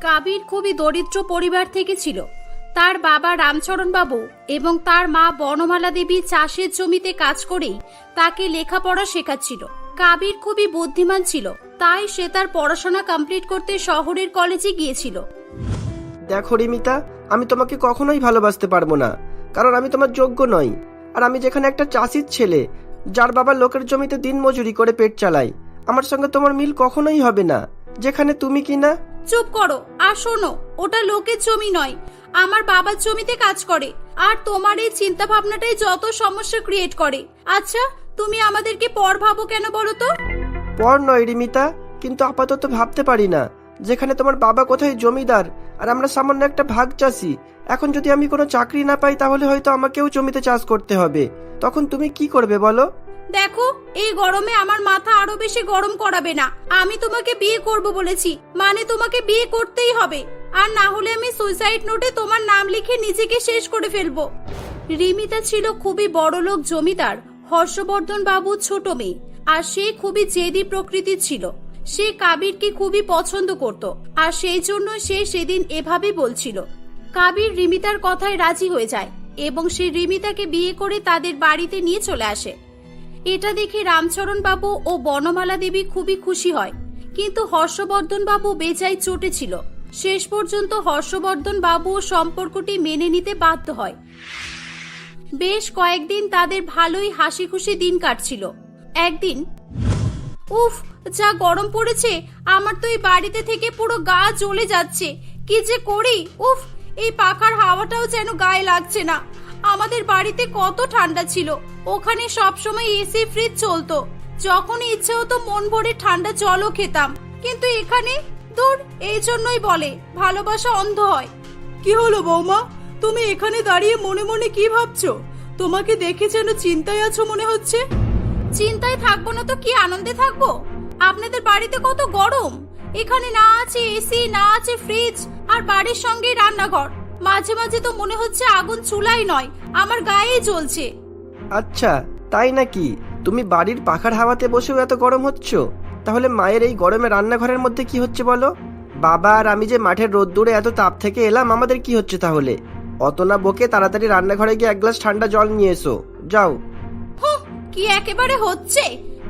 কাবির খুবই দরিদ্র পরিবার থেকে ছিল। তার বাবা রামচরণ বাবু এবং তার মা বনমালা দেবী চাষের জমিতে কাজ করেই তাকে লেখাপড়া শেখাচ্ছিল। কাবির খুবই বুদ্ধিমান ছিল, তাই সে তার পড়াশোনা কমপ্লিট করতে শহরের কলেজে গিয়েছিল। দেখো রিমিতা, আমি তোমাকে কখনোই ভালোবাসতে পারবো না, কারণ আমি তোমার যোগ্য নই। আর আমি যেখানে একটা চাষির ছেলে, যার বাবা লোকের জমিতে দিন মজুরি করে পেট চালায়, আমার সঙ্গে তোমার মিল কখনোই হবে না। যেখানে তুমি কিনা। চুপ করো আর শোনো, ওটা লোকের জমি নয়, আমার বাবার জমিতে কাজ করে। আর তোমার এই চিন্তা ভাবনাটাই যত সমস্যা ক্রিয়েট করে। আচ্ছা, তুমি আমাদেরকে পর ভাবো কেন বলো তো? পর নয় রিমিতা, কিন্তু আপাতত ভাবতে পারি না। যেখানে তোমার বাবা কোথায় জমিদার আর আমরা সামান্য একটা ভাগ চাষি। এখন যদি আমি কোনো চাকরি না পাই, তাহলে হয়তো আমাকেও জমিতে চাষ করতে হবে। তখন তুমি কি করবে বলো? দেখো, এই গরমে আমার মাথা আরো বেশি গরম করাবে না। আমি তোমাকে বিয়ে করব বলেছি, মানে তোমাকে বিয়ে করতেই হবে। আর না হলে আমি সুইসাইড নোটে তোমার নাম লিখে নিজেকে শেষ করে ফেলবো। রিমিতা ছিল খুবই বড়লোক জমিদার হর্ষবর্ধন বাবুর ছোট মেয়ে, আর সে খুবই জেদি প্রকৃতির ছিল। সে কাবিরকে খুবই পছন্দ করত, আর সেই জন্য সে সেদিন এভাবে বলছিল। কাবির রিমিতার কথায় রাজি হয়ে যায় এবং সে রিমিতাকে বিয়ে করে তাদের বাড়িতে নিয়ে চলে আসে। এটা দেখে রামচরণ বাবু ও বনমালা দেবী খুবই খুশি হয়, কিন্তু হর্ষবর্ধন বাবু বেজায় চটে ছিল। শেষ পর্যন্ত হর্ষবর্ধন বাবু সম্পর্কটি মেনে নিতে বাধ্য হয়। বেশ কয়েকদিন তাদের ভালোই হাসি খুশি দিন কাটছিল। একদিন, উফ, যা গরম পড়েছে, আমার তো এই বাড়িতে থেকে পুরো গা জ্বলে যাচ্ছে। কি যে করি, উফ, এই পাখার হাওয়াটাও যেন গায়ে লাগছে না। আমাদের বাড়িতে কত ঠান্ডা ছিল, ওখানে সবসময় এসি ফ্রিজ চলতো। যখন ইচ্ছে হতো মন ভরে ঠান্ডা জলও খেতাম, কিন্তু এখানে দূর। এই জন্যই বলে ভালোবাসা অন্ধ হয়। কি হলো বৌমা, তুমি এখানে দাঁড়িয়ে মনে মনে কি ভাবছো? তোমাকে দেখে যেন চিন্তায় আছো মনে হচ্ছে। চিন্তায় থাকবো না তো কি আনন্দে থাকবো? আপনাদের বাড়িতে কত গরম, এখানে না আছে এসি, না আছে ফ্রিজ, আর বাড়ির সঙ্গে রান্নাঘর। মাঝে মাঝে তো মনে হচ্ছে আগুন চুলাই নয়, আমার গায়েই জ্বলছে। আচ্ছা, তাই নাকি? তুমি বাড়ির পাখার হাওয়াতে বসেও এত গরম হচ্ছ? তাহলে মায়ের এই গরমে রান্নাঘরের মধ্যে কি হচ্ছে বলো? বাবা আর আমি যে মাঠের রোদ্দুরে এত তাপ থেকে এলাম, আমাদের কি হচ্ছে তাহলে? অত না বকে তাড়াতাড়ি রান্নাঘরে গিয়ে এক গ্লাস ঠান্ডা জল নিয়ে এসো, যাও। কি একেবারে হচ্ছে?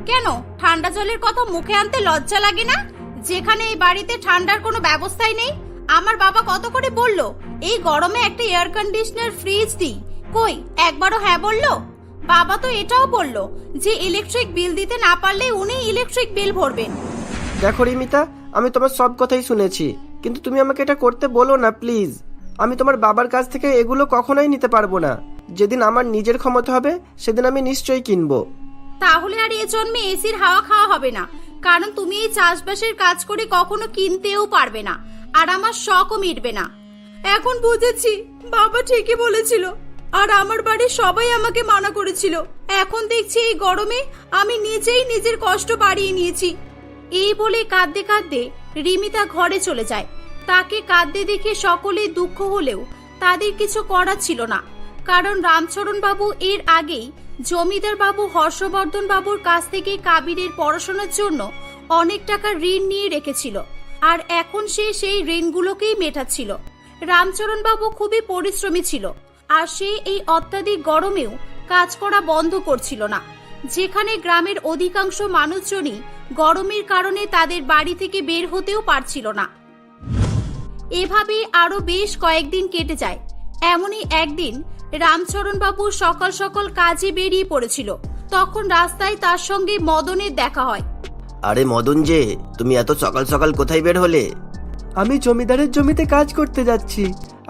কেন ঠান্ডা জলের কথা মুখে আনতে লজ্জা লাগে না? যেখানে এই বাড়িতে ঠান্ডার কোনো ব্যবস্থাই নেই। আমার বাবা কত করে বললো এই গরমে একটা এয়ার কন্ডিশনার ফ্রিজ দিই, কই একবারও হ্যাঁ বললো? বাবা তো এটাও বললো যে ইলেকট্রিক বিল দিতে না পারলে উনি ইলেকট্রিক বিল ভরবেন। দেখো রিমিতা, আমি তোমার সব কথাই শুনেছি, কিন্তু তুমি আমাকে এটা করতে বলো না প্লিজ। আমি তোমার বাবার কাছ থেকে এগুলো কখনোই নিতে পারবো না। যেদিন আমার নিজের ক্ষমতা হবে, সেদিন আমি নিশ্চয়ই কিনবো। তাহলে আর এ জন্মে এসির হাওয়া খাওয়া হবে না, কারণ তুমি এই চাষবাসের কাজ করে কখনো কিনতেও পারবে না, আর আমার শখও মিটবে না। এখন বুঝেছি, বাবা ঠিকই বলেছিল, আর আমার বাড়ির সবাই আমাকে মানা করেছিল। এখন দেখছি এই গরমে আমি নিজেই নিজের কষ্ট বাড়িয়ে নিয়েছি। এই বলে কাঁদতে কাঁদতে রিমিতা ঘরে চলে যায়। তাকে কাঁদতে দেখে সকলেই দুঃখ হলেও তাদের কিছু করার ছিল না, কারণ রামচরণ বাবু এর আগেই জমিদার বাবু হর্ষবর্ধন বাবুর কাছ থেকে কাবিরের পড়াশোনার জন্য অনেক টাকা ঋণ নিয়ে রেখেছিল, আর এখন সে সেই ঋণগুলোকেই মেটাচ্ছিল। রামচরণ বাবু খুবই পরিশ্রমী ছিল, আর সে এই অত্যাধিক গরমেও কাজ করা বন্ধ করছিল না। যেখানে গ্রামের অধিকাংশ মানুষজনই গরমের কারণে তাদের বাড়ি থেকে বের হতেও পারছিল না। এভাবেই আরো বেশ কয়েকদিন কেটে যায়। এমনই একদিন রামচরণ বাবু সকাল সকাল কাজে বেরিয়ে পড়েছিল। তখন রাস্তায় তার সঙ্গে মদনের দেখা হয়। আরে মদন যে, তুমি এত সকাল সকাল কোথায় বের হলে? আমি জমিদারের জমিতে কাজ করতে যাচ্ছি।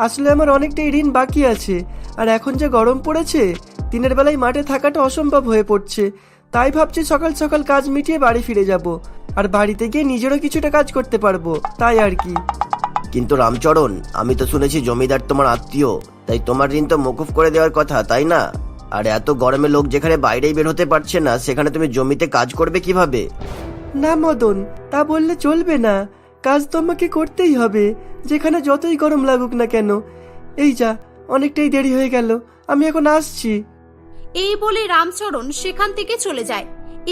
আসলে আমার অনেকটাই ঋণ বাকি আছে, আর এখন যে গরম পড়েছে, দিনের বেলায় মাঠে থাকাটা অসম্ভব হয়ে পড়ছে। তাই ভাবছি সকাল সকাল কাজ মিটিয়ে বাড়ি ফিরে যাব, আর বাড়িতে গিয়ে নিজেরও কিছুটা কাজ করতে পারবো, তাই আর কি। কিন্তু রামচরণ, আমি তো শুনেছি জমিদার তোমার আত্মীয়, তাই তোমার ঋণ তো মকুফ করে দেওয়ার কথা, তাই না? আর এত গরমে লোক যেখানে বাইরেই বের হতে পারছে না, সেখানে তুমি জমিতে কাজ করবে কিভাবে? না মদন, তা বললে চলবে না। কাজ তো আমাকে করতেই হবে, যেখানে যতই গরম লাগুক না কেন। এই যা, অনেকটাই দেরি হয়ে গেল, আমি এখন আসছি। এই বলে রামচরণ সেখান থেকে চলে যায়।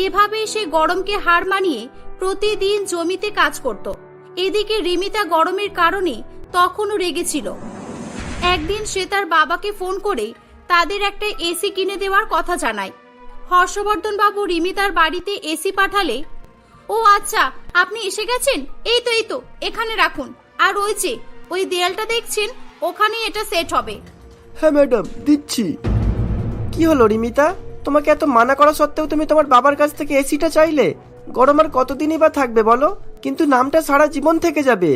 এভাবে সে গরমকে হার মানিয়ে প্রতিদিন জমিতে কাজ করত। এদিকে রিমিতা গরমের কারণে তখনও রেগেছিল। একদিন সে তার বাবাকে ফোন করে তাদের একটা এসি কিনে দেওয়ার কথা জানায়। হর্ষবর্ধন বাবু রিমিতার বাড়িতে এসি পাঠালে, ও আচ্ছা আপনি এসে গেছেন, এই তো এখানে রাখুন, আর ওই যে ওই দেয়ালটা দেখছেন ওখানেই এটা সেট হবে। হ্যাঁ ম্যাডাম, দিচ্ছি। কি হলো রিমিতা, তোমাকে এত মানা করা সত্ত্বেও তুমি তোমার বাবার কাছ থেকে এসিটা চাইলে? গরম আর কতদিনই বা থাকবে বলো, কিন্তু নামটা সারা জীবন থেকে যাবে।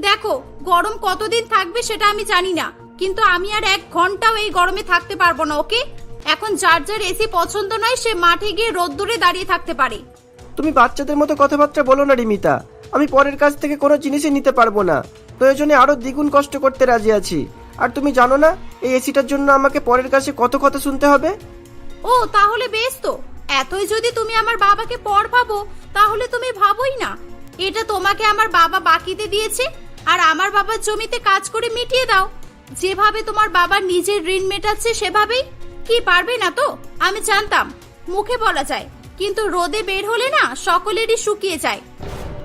দেখো গরম কতদিন থাকবে সেটা আমি জানি না, কিন্তু আমি আর 1 ঘন্টাও এই গরমে থাকতে পারবো না। ওকে, এখন যার যার এসি পছন্দ নয় সে মাঠে গিয়ে রোদ্দুরে দাঁড়িয়ে থাকতে পারে। তুমি বাচ্চাদের মতো কথাবার্তা বলো না রিমিতা। আমি পরের কাছ থেকে কোনো জিনিসই নিতে পারবো না, প্রয়োজনে আরো দ্বিগুণ কষ্ট করতে রাজি আছি। আর তুমি জানো না এই এসিটার জন্য আমাকে পরের কাছে কত কথা শুনতে হবে। ও তাহলে বেশ তো, এতই যদি তুমি আমার বাবাকে পর ভাবো তাহলে তুমি ভাবোই না, এটা তোমাকে আমার বাবা বাকিতে দিয়েছে, আর আমার বাবার জমিতে কাজ করে মিটিয়ে দাও। যেভাবে তোমার বাবা নিজের ঋণ মেটাচ্ছে সেভাবেই। কি পারবে না তো? আমি জানতাম মুখে বলা যায়, কিন্তু রোদে বের হলে না সকলেরই শুকিয়ে যায়।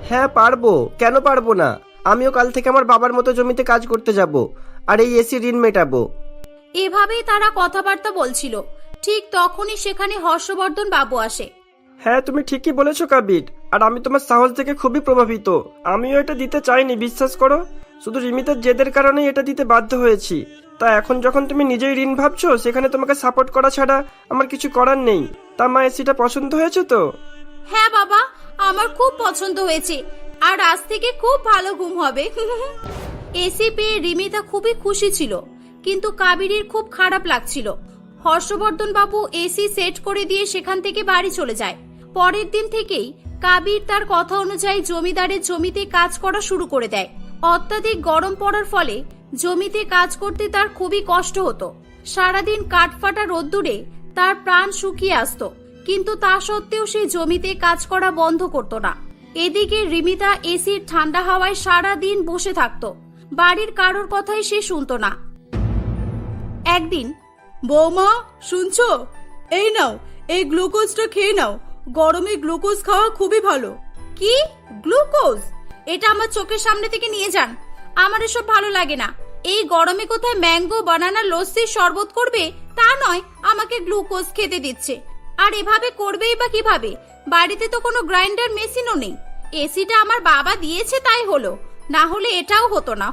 হ্যাঁ পারবো, কেন পারবো না। আমিও কাল থেকে আমার বাবার মতো জমিতে কাজ করতে যাব, আর এই এসি ঋণ মেটাবো। এভাবেই তারা কথাবার্তা বলছিল। ঠিক তখনই সেখানে হর্ষবর্ধন বাবু আসে। হ্যাঁ তুমি ঠিকই বলেছো কাবির, আর আমি তোমার সাহস দেখে খুবই প্রভাবিত। আমিও এটা দিতে চাইনি, বিশ্বাস করো। শুধু রিমিতার জেদের কারণেই এটা দিতে বাধ্য হয়েছি। তা এখন যখন তুমি নিজেই ঋণ ভাবছো, সেখানে তোমাকে সাপোর্ট করা ছাড়া আমার কিছু করার নেই। তা মা, এসিটা পছন্দ হয়েছে তো? হ্যাঁ বাবা, আমার খুব পছন্দ হয়েছে, আর আজ থেকে খুব ভালো ঘুম হবে। এসি পেয়ে রিমিতা খুবই খুশি ছিল, কিন্তু কাবিরের খুব খারাপ লাগছিল। হর্ষবর্ধন বাবু এসি সেট করে দিয়ে সেখান থেকে বাড়ি চলে যায়। পরের দিন থেকেই কাবির তার কথা অনুযায়ী জমিদারের জমিতে কাজ করা শুরু করে দেয়। অত্যাধিক গরম পড়ার ফলে জমিতে কাজ করতে তার খুবই কষ্ট হতো। সারাদিন কাঠফাটা রোদ্দুরে তার প্রাণ শুকিয়ে আসতো, কিন্তু তা সত্ত্বেও সে জমিতে কাজ করা বন্ধ করত না। এদিকে রিমিতা এসির ঠান্ডা হাওয়ায় সারা দিন বসে থাকতো, বাড়ির কারোর কথাই সে শুনতো না। একদিন, বৌমা শুনছো? এই নাও, এই গ্লুকোজটা খেয়ে নাও। গরমে গ্লুকোজ খাওয়া খুবই ভালো। কি গ্লুকোজ? এটা আমার চোখের সামনে থেকে নিয়ে যান, আমার এসব ভালো লাগে না। এই গরমে কোথায় ম্যাঙ্গো, বানানা, লস্যির শরবত করবে তা নয়, আমাকে গ্লুকোজ খেতে দিচ্ছে। আর এভাবে করবেই বা কিভাবে? বাড়িতে তো কোনো গ্রাইন্ডার মেশিনও নেই। এসিটা আমার বাবা দিয়েছে তাই হলো, না হলে এটাও হতো না।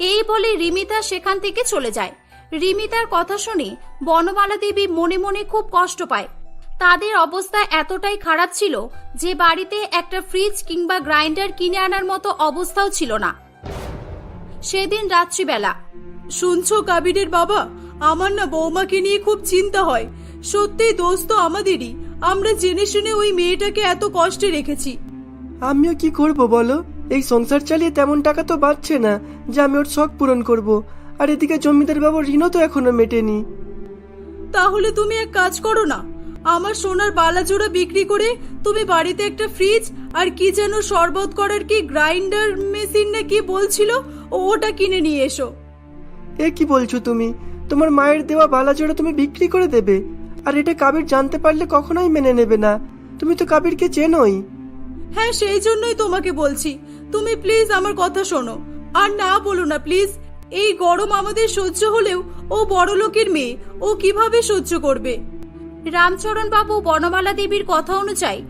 এই বলে রিমিতা সেখান থেকে চলে যায়। রিমিতার কথা শুনে বনমালা দেবী মনে মনে খুব কষ্ট পায়। তাদের অবস্থা এতটাই খারাপ ছিল যে বাড়িতে একটা ফ্রিজ কিংবা গ্রাইন্ডার কিনে আনার মতো অবস্থাও ছিল না। সেদিন রাত্রিবেলা, শুনছো কাবিরের বাবা, আমার না বৌমাকে নিয়ে খুব চিন্তা হয়। সত্যি দোষ তো আমাদেরই, আমরা জেনে শুনে ওই মেয়েটাকে এত কষ্টে রেখেছি। আমিও কি করব বলো, এই সংসার চালিয়ে তেমন টাকা তো বাঁচছে না যে আমি ওর শখ পূরণ করব। আর এদিকে জমিদার বাবুর ঋণও তো এখনো মেটেনি। তাহলে তুমি এক কাজ করো না, আমার সোনার বালাজোড়া বিক্রি করে তুমি বাড়িতে একটা ফ্রিজ আর কি যেন শরবত করার কি গ্রাইন্ডার মেশিন না কি বলছিল, ওটা কিনে নিয়ে এসো। এ কি বলছো তুমি? তোমার মায়ের দেওয়া বালাজোড়া তুমি বিক্রি করে দেবে? আর এটা কাবির জানতে পারলে কখনোই মেনে নেবে না। তুমি তো কাবিরকে চেনোই। হ্যাঁ, সেই জন্যই তোমাকে বলছি, তুমি প্লিজ আমার কথা শোনো। আর না বলো না প্লিজ। এই গরম আমাদের সহ্য হলেও ও বড়লোকের মেয়ে, ও কিভাবে সহ্য করবে? রামচরণ বাবু বনমালা দেবীর কথা অনুযায়ী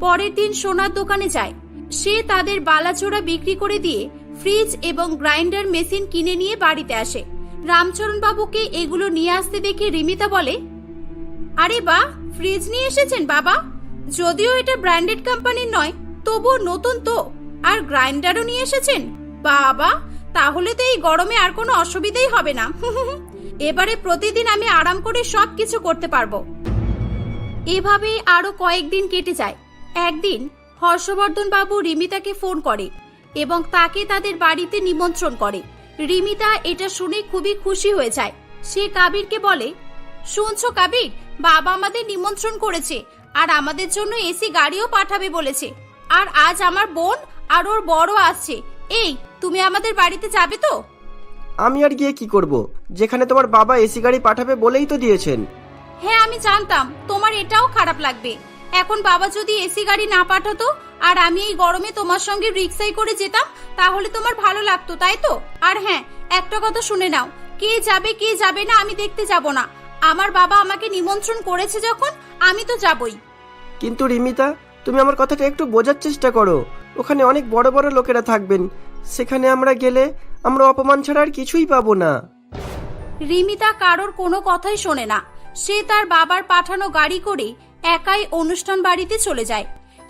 পরের দিন সোনার দোকানে যায়। সে তাদের বালাচোরা বিক্রি করে দিয়ে ফ্রিজ এবং গ্রাইন্ডার মেশিন কিনে নিয়ে বাড়িতে আসে। রামচরণ বাবুকে এগুলো নিয়ে আসতে দেখে রিমিতা বলে, আরে বাহ, ফ্রিজ নিয়ে এসেছেন বাবা। যদিও এটা ব্র্যান্ডেড কোম্পানির নয়, তবুও নতুন তো। আর গ্রাইন্ডারও নিয়ে এসেছেন বাবা, তাহলে তো এই গরমে আর কোনো অসুবিধাই হবে না। এবারে প্রতিদিন আমি আরাম করে সবকিছু করতে পারবো। এভাবেই আরো কয়েকদিন কেটে যায়। একদিন হর্ষবর্ধন বাবু রিমিতাকে ফোন করে এবং তাকে তাদের বাড়িতে নিমন্ত্রণ করে। রিমিতা এটা শুনে খুবই খুশি হয়ে যায়। সে কাবিরকে বলে, শুনছো কাবির, বাবা আমাদের নিমন্ত্রণ করেছে আর আমাদের জন্য এসি গাড়িও পাঠাবে বলেছে। আর আজ আমার বোন আর ওর বড় আসছে। এই, তুমি আমাদের বাড়িতে যাবে তো? আমি আর গিয়ে কি করব, যেখানে তোমার বাবা এসি গাড়ি পাঠাবে বলেই তো দিয়েছেন। হ্যাঁ, আমি জানতাম তোমার এটাও খারাপ লাগবে। এখন বাবা যদি এসি গাড়ি না পাঠাতো আর আমি এই গরমে তোমার সঙ্গে রিক্সায় করে যেতাম, তাহলে তোমার ভালো লাগতো, তাই তো? আর হ্যাঁ, একটা কথা শুনে নাও, কে যাবে কে যাবে না আমি দেখতে যাব না। আমার বাবা আমাকে নিমন্ত্রণ করেছে যখন, আমি তো যাবই। কিন্তু রিমিতা, তুমি আমার কথাটা একটু বোঝার চেষ্টা করো। ওখানে অনেক বড় বড় লোকেরা থাকবেন, সেখানে আমরা গেলে আমরা অপমান ছাড়া আর কিছুই পাবো না। রিমিতা কারোর কোনো কথাই শোনে না। সে তার বাবার পাঠানো গাড়ি করে একাই অনুষ্ঠান বাড়িতে চলে যায়।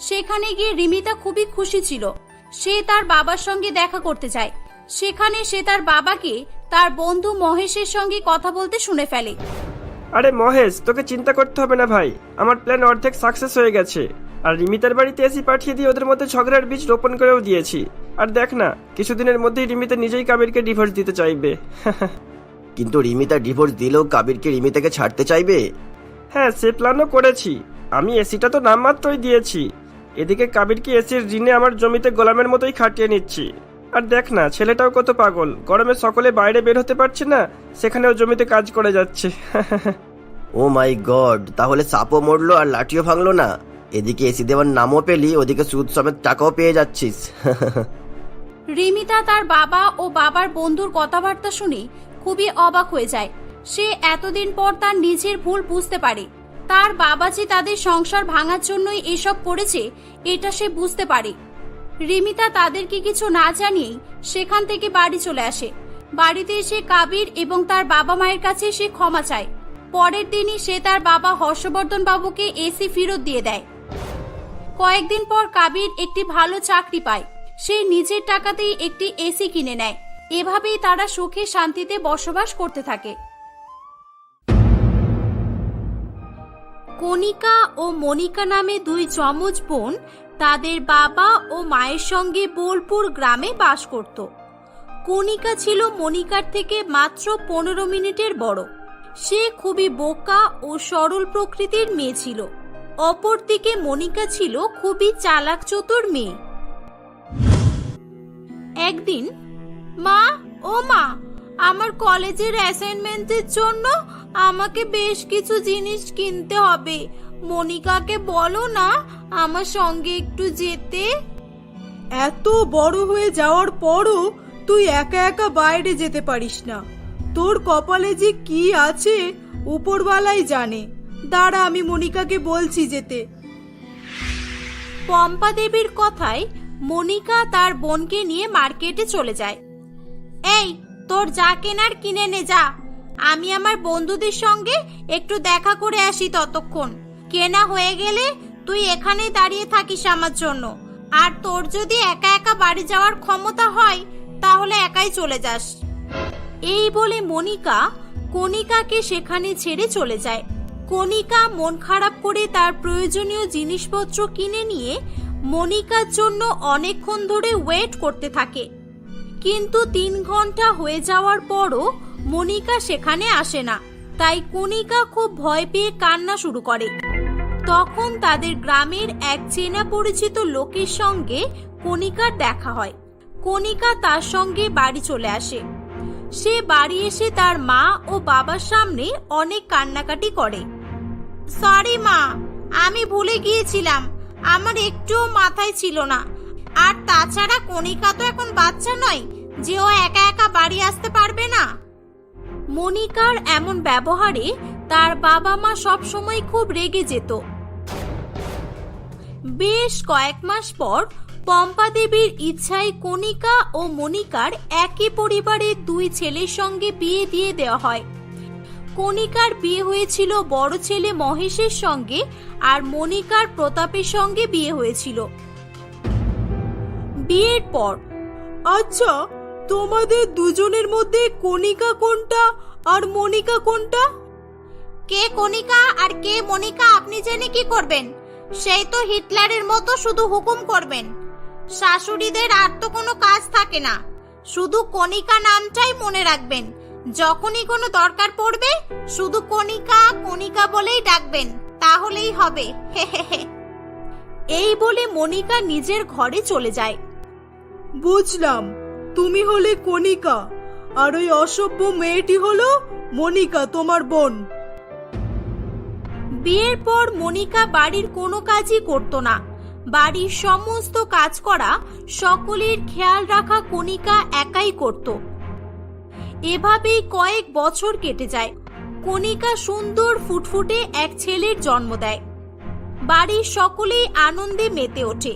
সেখানে গিয়ে রিমিতা খুবই খুশি ছিল। সে তার বাবার সঙ্গে দেখা করতে যায়। সেখানে সে তার বাবাকে তার বন্ধু মহেশের সঙ্গে কথা বলতে শুনে ফেলে। আরে মহেশ, তোকে চিন্তা করতে হবে না ভাই, আমার প্ল্যান অর্ধেক সাকসেস হয়ে গেছে। আর রিমিতার বাড়িতে এসি পাঠিয়ে দিয়ে ওদের মধ্যে ঝগড়ার বীজ রোপণ করেও দিয়েছি। আর দেখ না, কিছুদিনের মধ্যেই রিমিতা নিজেই কাবিরকে ডিভোর্স দিতে চাইবে। কিন্তু রিমিতা ডিভোর্স দিলেও কাবিরকে রিমিতাকে ছাড়তে চাইবে? হ্যাঁ, সে প্ল্যানও করেছি। আমি এসিটা তো নামমাত্রই দিয়েছি, এদিকে কাবিরকে এসির ঋণে আমার জমিতে গোলামের মতোই খাটিয়ে নিচ্ছি। আর দেখ না, ছেলেটাও কত পাগল, গরমে সকলে বাইরে বের হতে পারছে না, সেখানেও জমিতে কাজ করে যাচ্ছে। ও মাই গড, তাহলে সাপও মরলো আর লাঠিও ভাঙলো না। এদিকে এসি দেওয়ার নামও পেলি, ওদিকে সুদ সমেত টাকাও পেয়ে যাচ্ছিস। রিমিতা তার বাবা ও বাবার বন্ধুর কথাবার্তা শুনে খুবই অবাক হয়ে যায়। সে এতদিন পর তার নিজের ভুল বুঝতে পারে। তার বাবা যে তাদের সংসার ভাঙার জন্যই এসব করেছে, এটা সে বুঝতে পারে। রিমিতা তাদেরকে কিছু না জানিয়েই সেখান থেকে বাড়ি চলে আসে। বাড়িতে এসে কাবির এবং তার বাবা মায়ের কাছে সে ক্ষমা চায়। পরের দিনই সে তার বাবা হর্ষবর্ধন বাবুকে এসি ফেরত দিয়ে দেয়। কয়েকদিন পর কাবির একটি ভালো চাকরি পায়। সে নিজের টাকাতেই একটি এসি কিনে নেয়। এভাবেই তারা সুখে শান্তিতে বসবাস করতে থাকে। কণিকা ও মনিকা নামে দুই যমজ বোন তাদের বাবা ও মায়ের সঙ্গে বোলপুর গ্রামে বাস করত। কণিকা ছিল মনিকার থেকে মাত্র 15 মিনিটের বড়। সে খুবই বোকা ও সরল প্রকৃতির মেয়ে ছিল। অপরদিকে মনিকা ছিল খুবই চালাক চতুর মেয়ে। একদিন, মা ও মা, আমার কলেজের অ্যাসাইনমেন্টের জন্য আমাকে বেশ কিছু জিনিস কিনতে হবে। মনিকাকে বলো না আমার সঙ্গে একটু যেতে। এত বড় হয়ে যাওয়ার পরও তুই একা একা বাইরে যেতে পারিস না। তোর কপালে যে কি আছে উপরওয়ালাই জানে। দাঁড়া, আমি মনিকাকে বলছি যেতে। পম্পা দেবীর কথায় মনিকা তার বোনকে নিয়ে মার্কেটে চলে যায়। এই, তোর যা কেনার কিনে নে যা। আমি আমার বন্ধুদের সঙ্গে একটু দেখা করে আসি, ততক্ষণ কেনা হয়ে গেলে তুই এখানেই দাঁড়িয়ে থাকিস আমার জন্য। আর তোর যদি একা একা বাড়ি যাওয়ার ক্ষমতা হয় তাহলে একাই চলে যাস। এই বলে মনিকা কণিকাকে সেখানে ছেড়ে চলে যায়। কণিকা মন খারাপ করে তার প্রয়োজনীয় জিনিসপত্র কিনে নিয়ে মনিকার জন্য অনেকক্ষণ ধরে ওয়েট করতে থাকে। কিন্তু 3 ঘন্টা হয়ে যাওয়ার পরও মনিকা সেখানে আসে না। তাই কণিকা খুব ভয় পেয়ে কান্না শুরু করে। তখন তাদের গ্রামের এক চেনা পরিচিত লোকের সঙ্গে কণিকার দেখা হয়। কণিকা তার সঙ্গে বাড়ি চলে আসে। সে বাড়ি এসে তার মা ও বাবার সামনে অনেক কান্নাকাটি করে। সরি মা, আমি ভুলে গিয়েছিলাম, আমার একটুও মাথায় ছিল না। আর তাছাড়া কণিকা তো এখন বাচ্চা নয় যে ও একা একা বাড়ি আসতে পারবে না। মনিকার এমন ব্যবহারে তার বাবা মা সব সময় খুব রেগে যেত। বেশ কয়েক মাস পর পম্পা দেবীর ইচ্ছায় কণিকা ও মনিকার একই পরিবারের 2 ছেলের সঙ্গে বিয়ে দিয়ে দেওয়া হয়। কণিকার বিয়ে হয়েছিল বড় ছেলে মহেশের সঙ্গে, আর মনিকার প্রতাপের সঙ্গে বিয়ে হয়েছিল। বিয়ের পর, আচ্ছা, তোমাদের দুজনের মধ্যে কণিকা কোনটা আর মনিকা কোনটা? কে কণিকা আর কে মনিকা আপনি জেনে কি করবেন? সেই তো হিটলারের মতো শুধু হুকুম করবেন। শাশুড়িদের আর তো কোনো কাজ থাকে না, শুধু কণিকা নামটাই মনে রাখবেন। যখনই কোনো দরকার পড়বে শুধু কণিকা কণিকা বলেই ডাকবেন, তাহলেই হবে। এই বলে মনিকা নিজের ঘরে চলে যায়। বুঝলাম, তুমি হলে কণিকা আর ওই অসভ্য মেয়েটি হলো মনিকা, তোমার বোন। বিয়ের পর মনিকা বাড়ির কোনো কাজই করত না। বাড়ির সমস্ত কাজ করা, সকলের খেয়াল রাখা কণিকা একাই করত। এভাবেই কয়েক বছর কেটে যায়। কণিকা সুন্দর ফুটফুটে এক ছেলের জন্ম দেয়। বাড়ির সকলেই আনন্দে মেতে ওঠে।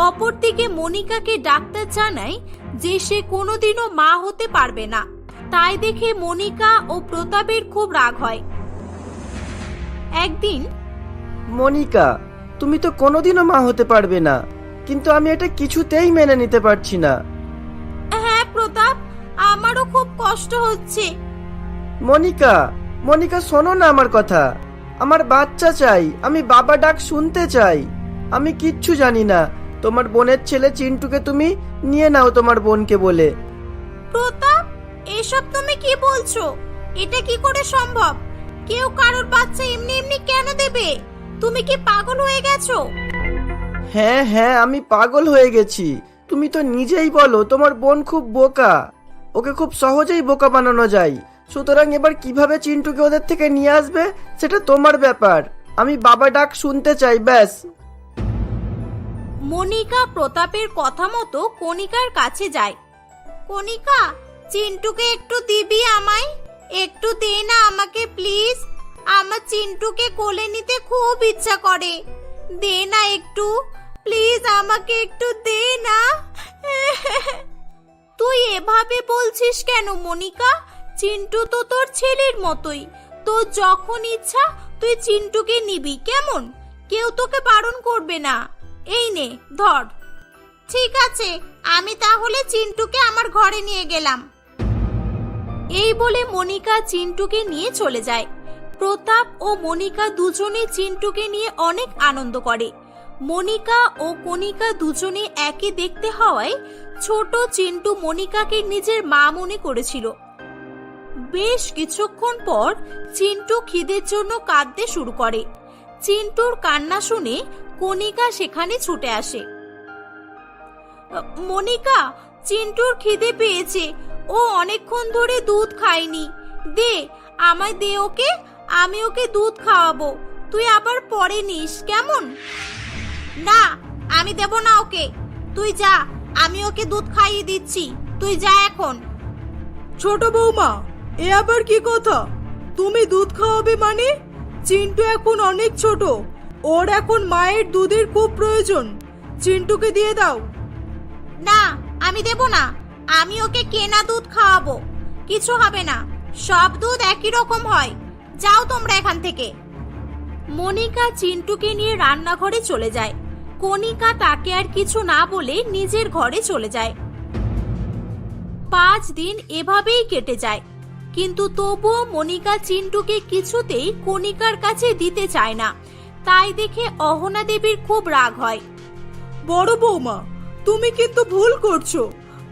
অপরদিকে মনিকাকে ডাক্তার জানায় যে সে কোনোদিনও মা হতে পারবে না। তাই দেখে মনিকা ও প্রতাপের খুব রাগ হয়। একদিন, মনিকা, তুমি তো কোনোদিনও মা হতে পারবে না, কিন্তু আমি এটা কিছুতেই মেনে নিতে পারছি না। হ্যাঁ প্রতাপ, আমারও খুব কষ্ট হচ্ছে। মনিকা, মনিকা, শোনো না আমার কথা। আমার বাচ্চা চাই, আমি বাবা ডাক শুনতে চাই। আমি কিচ্ছু জানি না। তোমার বোনের ছেলে চিন্টুকে তুমি নিয়ে নাও তোমার বোনকে বলে। প্রতাপ, এসব তুমি কি বলছো? এটা কি করে সম্ভব? কেউ কারোর বাচ্চা এমনি এমনি কেন দেবে? তুমি কি পাগল হয়ে গেছো? হ্যাঁ হ্যাঁ, আমি পাগল হয়ে গেছি। তুমি তো নিজেই বলো তোমার বোন খুব বোকা, ওকে খুব সহজেই বোকা বানানো যায়। সুতরাং এবার কিভাবে চিন্টুকে ওদের থেকে নিয়ে আসবে সেটা তোমার ব্যাপার। আমি বাবা ডাক শুনতে চাই, ব্যাস। মনিকা প্রতাপের কথা মতো কণিকার কাছে যায়। কণিকা, চিন্টুকে একটু দিবি আমায়? একটু দে না আমাকে প্লিজ। আমার চিন্টুকে কোলে নিতে খুব ইচ্ছা করে। দে না একটু প্লিজ, আমাকে একটু দে না। তুই এভাবে বলছিস কেন মনিকা? চিন্টু তো তোর ছেলের মতোই। তোর যখন ইচ্ছা তুই চিন্টুকে নিবি, কেমন? কেউ তোকে বারণ করবে না। এই নে ধর। ঠিক আছে, আমি তাহলে চিন্টুকে আমার ঘরে নিয়ে গেলাম। এই বলে মনিকা চিন্টুকে নিয়ে চলে যায়। প্রতাপ ও মনিকা দুজনে চিন্টুকে নিয়ে অনেক আনন্দ করে। মনিকা ও কণিকা দুজনে একই দেখতে হওয়ায় ছোট চিন্টু মনিকাকে নিজের মা মনে করেছিল। বেশ কিছুক্ষণ পর চিন্টু খিদের জন্য কাঁদতে শুরু করে। চিন্টুর কান্না শুনে কণিকা সেখানে ছুটে আসে। মনিকা, চিন্টুর খিদে পেয়েছে, ও অনেকক্ষণ ধরে দুধ খায়নি। দে, আমায় দে ওকে, আমি ওকে দুধ খাওয়াবো। তুই আবার পরে নিস, কেমন? না, আমি দেব না ওকে। তুই যা, আমি ওকে দুধ খাইয়ে দিচ্ছি। তুই যা এখন। ছোট বৌমা, এ আবার কি কথা? তুমি দুধ খাওয়াবে মানে? চিন্টু এখন অনেক ছোট, ওর এখন মায়ের দুধের খুব প্রয়োজন। চিন্টুকে দিয়ে দাও। না, আমি দেব না। আমি ওকে কেনা দুধ খাওয়াবো। কিছু হবে না, সব দুধ একই রকম হয়। যাও তোমরা এখান থেকে। মনিকা চিন্টুকে নিয়ে রান্নাঘরে চলে যায়। কণিকা তাকে আর কিছু না বলে নিজের ঘরে চলে যায়। 5 দিন এভাবেই কেটে যায়, কিন্তু তবুও মনিকা চিন্টুকে কিছুতেই কণিকার কাছে দিতে চায় না। তাই দেখে অহনা দেবীর খুব রাগ হয়। বড় বৌমা, তুমি কিন্তু ভুল করছো।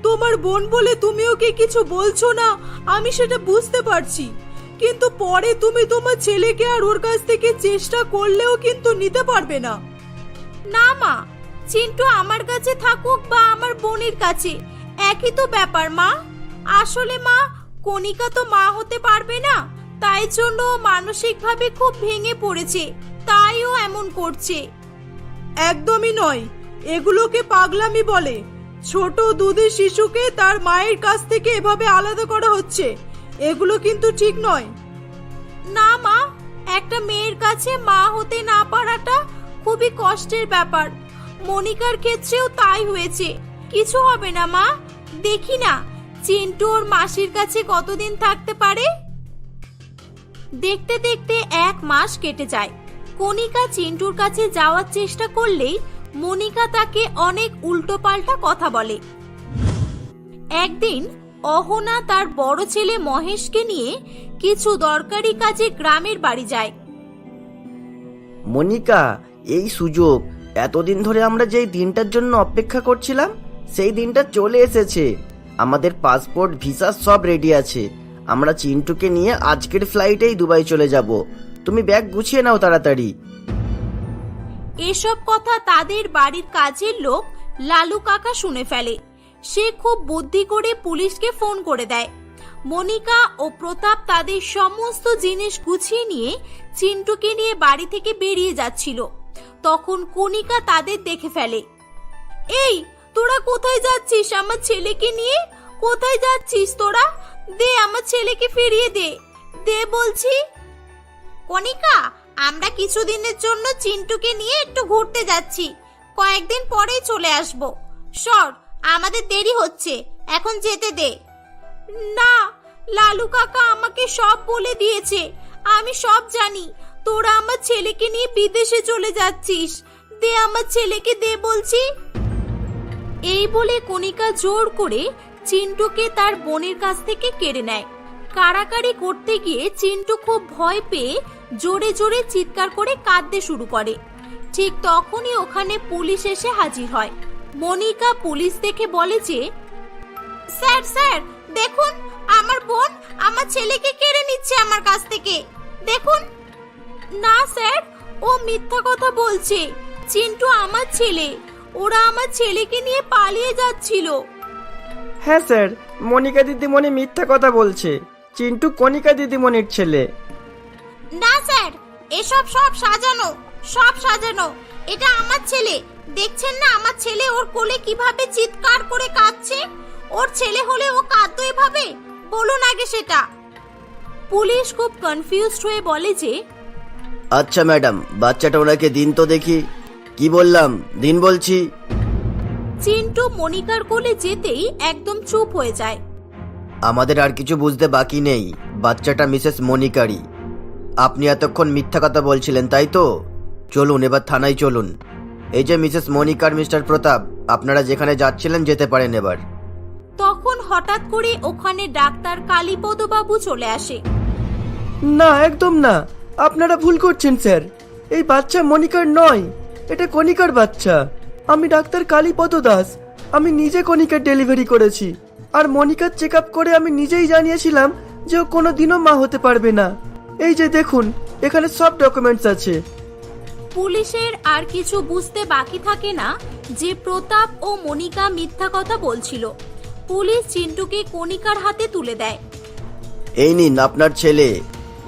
তোমার বোন বলে তুমি ওকে কিছু বলছো না, আমি সেটা বুঝতে পারছি। কিন্তু পরে তুমি তোমার ছেলেকে আর ওর কাছ থেকে চেষ্টা করলেও কিন্তু নিতে পারবে না। না মা, চিন্টু আমার কাছে থাকুক বা আমার বোনের কাছে, একই তো ব্যাপার মা। আসলে মা, কণিকা তো মা হতে পারবে না, তাই জন্য মানসিকভাবে খুব ভেঙে পড়েছে, তাই ও এমন করছে। একদমই নয়, এগুলোকে পাগলামি বলে। ছোট দুধের শিশুকে তার মায়ের কাছ থেকে এভাবে আলাদা করা হচ্ছে, এগুলো কিন্তু ঠিক নয়। না মা, একটা মেয়ের কাছে মা হতে না পারাটা খুবই কষ্টের ব্যাপার। মনিকার ক্ষেত্রেও তাই হয়েছে। কিছু হবে না মা, দেখি না চিন্টু ওর মাসির কাছে কতদিন থাকতে পারে। দেখতে দেখতে 1 মাস কেটে যায়। কণিকা চিন্টুর কাছে যাওয়ার চেষ্টা করলেই মনিকা তাকে অনেক উল্টোপাল্টা কথা বলে। একদিন অহনা তার বড় ছেলে মহেশকে নিয়ে কিছু দরকারি কাজে গ্রামের বাড়ি যায়। মনিকা, এই সুযোগ, এতদিন ধরে আমরা যেই দিনটার জন্য অপেক্ষা করছিলাম সেই দিনটা চলে এসেছে। আমাদের পাসপোর্ট, ভিসা সব রেডি আছে। আমরা চিন্টুকে নিয়ে আজকের ফ্লাইটেই দুবাই চলে যাব। তুমি ব্যাগ গুছিয়ে নাও তাড়াতাড়ি। এসব কথা তাদের বাড়ির কাজের লোক লালু কাকা শুনে ফেলে। সে খুব বুদ্ধি করে পুলিশকে ফোন করে দেয়। মনিকা ও প্রতাপ তাদের সমস্ত জিনিস গুছিয়ে নিয়ে চিন্টুকে নিয়ে বাড়ি থেকে বেরিয়ে যাচ্ছিল। তখন কণিকা তাদের দেখে ফেলে। এই তোরা কোথায় যাচ্ছিস আমার ছেলেকে নিয়ে? কোথায় যাচ্ছিস তোরা? দে আমার ছেলেকে ফিরিয়ে দে, দে বলছি। কণিকা, আমরা কিছুদিনের জন্য চিন্টুকে নিয়ে একটু ঘুরতে যাচ্ছি, কয়েকদিন পরেই চলে আসব। সর, আমাদের দেরি হচ্ছে, এখন যেতে দে। না, লালু কাকা আমাকে সব বলে দিয়েছে, আমি সব জানি। তোরা আমার ছেলেকে নিয়ে বিদেশে চলে যাচ্ছিস, দে আমার ছেলেকে, দে বলছি। এই বলে কণিকা জোর করে চিন্টুকে তার বোনের কাছ থেকে কেড়ে নেয়। কাড়াকাড়ি করতে গিয়ে চিন্টু খুব ভয় পেয়ে জোরে জোরে চিৎকার করে কাঁদতে শুরু করে। ঠিক তখনই ওখানে পুলিশ এসে হাজির হয়। মনিকা পুলিশ দেখে বলে যে, স্যার স্যার দেখুন, আমার বোন আমার ছেলেকে কেড়ে নিচ্ছে আমার কাছ থেকে, দেখুন। না স্যার, ও মিথ্যা কথা বলছে, চিন্টু আমার ছেলে, ওরা আমার ছেলেকে নিয়ে পালিয়ে যাচ্ছিল। হ্যাঁ স্যার, মনিকা দিদিমণি মিথ্যা কথা বলছে, চিন্টু কণিকা দিদিমণির ছেলে। না স্যার, এসব সব সাজানো, সব সাজানো। এটা আমার ছেলে, দেখছেন না আমার ছেলে ওর কোলে কিভাবে চিৎকার করে কাঁদছে? ওর ছেলে হলে ও কাঁদতো এভাবে? বলুন আগে সেটা। পুলিশ খুব কনফিউজড হয়ে বলে যে, আচ্ছা ম্যাডাম, বাচ্চাটা ওনাকে দিন তো দেখি। কি বললাম, দিন বলছি। চিন্টু মনিকার কোলে যেতেই একদম চুপ হয়ে যায়। আমাদের আর কিছু বুঝতে বাকি নেই, বাচ্চাটা মিসেস মনিকারই। আপনি এতক্ষণ মিথ্যা কথা বলছিলেন তাই তো? চলুন এবার থানায় চলুন। এই যে মিসেস মনিকার মিস্টার প্রতাপ, আপনারা যেখানে যাচ্ছিলেন যেতে পারেন এবার। তখন হঠাৎ করে ওখানে ডাক্তার কালীপদ বাবু চলে আসে। না, একদম না, আপনারা ভুল করছেন স্যার। এই বাচ্চা মনিকার নয়, এটা কণিকার বাচ্চা। আমি ডাক্তার কালীপদ দাস, আমি নিজে কণিকার ডেলিভারি করেছি। আর মনিকার চেক আপ করে আমি নিজেই জানিয়েছিলাম যে ও কোনোদিনও মা হতে পারবে না। এই যে দেখুন, এখানে সব ডকুমেন্টস আছে। পুলিশের আর কিছু বুঝতে বাকি থাকে না যে প্রতাপ ও মনিকা মিথ্যা কথা বলছিল। পুলিশ চিন্টুকে কণিকার হাতে তুলে দেয়। এই নিন আপনার ছেলে।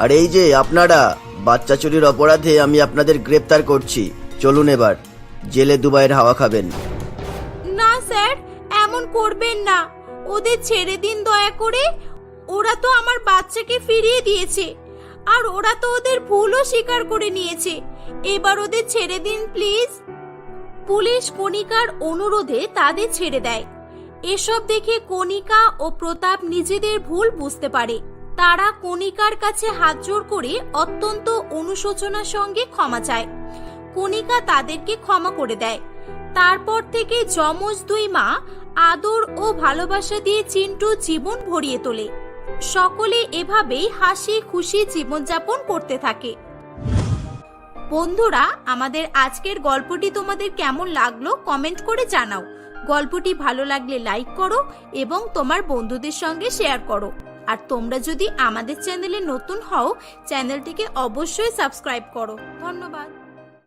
আর এই যে আপনারা, বাচ্চা চুরির অপরাধে আমি আপনাদের গ্রেপ্তার করছি। চলুন এবার জেলে দুবাইয়ের হাওয়া খাবেন। না স্যার, এমন করবেন না, ওদের ছেড়ে দিন দয়া করে। ওরা তো আমার বাচ্চাকে ফিরিয়ে দিয়েছে, আর ওরা তো ওদের ভুলও স্বীকার করে নিয়েছে। এবার ওদের ছেড়ে দিন প্লিজ। পুলিশ কণিকার অনুরোধে তাদের ছেড়ে দেয়। এসব দেখে কণিকা ও প্রতাপ নিজেদের ভুল বুঝতে পারে। তারা কণিকার কাছে হাত জোড় করে অত্যন্ত অনুশোচনার সঙ্গে ক্ষমা চায়। কণিকা তাদেরকে ক্ষমা করে দেয়। তারপর থেকে যমজ দুই মা আদর ও ভালোবাসা দিয়ে চিন্টু জীবন ভরিয়ে তোলে। সকলে এভাবেই হাসি খুশি জীবনযাপন করতে থাকে। বন্ধুরা, আমাদের আজকের গল্পটি তোমাদের কেমন লাগলো কমেন্ট করে জানাও। গল্পটি ভালো লাগলে লাইক করো এবং তোমার বন্ধুদের সঙ্গে শেয়ার করো। আর তোমরা যদি আমাদের চ্যানেলে নতুন হও, চ্যানেলটিকে অবশ্যই সাবস্ক্রাইব করো। ধন্যবাদ।